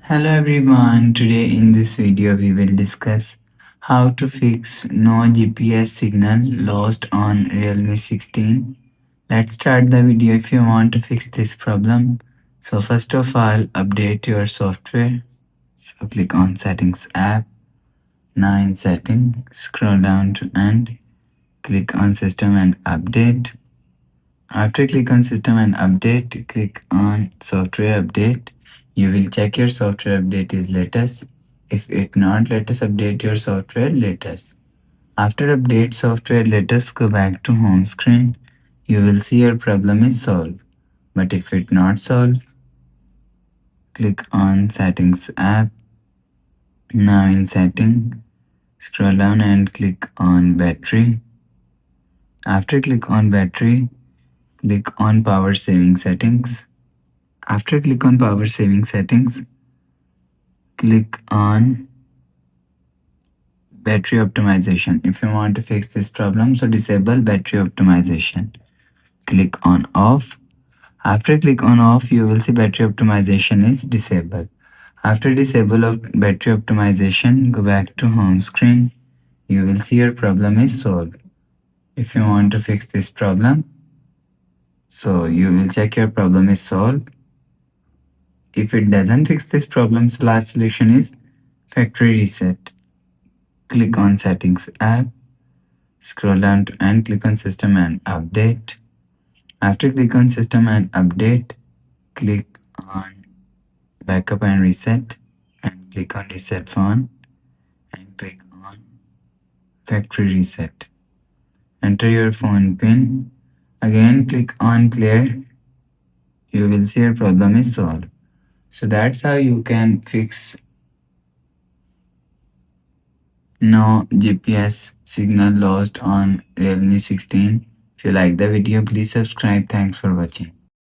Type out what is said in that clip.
Hello everyone, today in this video we will discuss how to fix no GPS signal lost on Realme 16. Let's start the video if you want to fix this problem. So first of all, update your software. So click on settings app, now in setting, scroll down to end, click on system and update. After click on system and update, click on software update. You will check your software update is latest. If it not latest, update your software latest. After update software latest, go back to home screen. You will see your problem is solved. But if it not solved, click on settings app. Now in setting, scroll down and click on battery. After click on battery, click on power saving settings. After click on power saving settings, click on battery optimization. If you want to fix this problem, so disable battery optimization. Click on off. After click on off, you will see battery optimization is disabled. After disable of battery optimization, go back to home screen. You will see your problem is solved. If you want to fix this problem, so you will check your problem is solved. If it doesn't fix this problem, so last solution is factory reset. Click on settings app, scroll down to and click on system and update. After click on system and update, click on backup and reset and click on reset phone and click on factory reset. Enter your phone pin. Again click on clear. You will see your problem is solved. So that's how you can fix no GPS signal lost on Realme 16. If you like the video, please subscribe. Thanks for watching.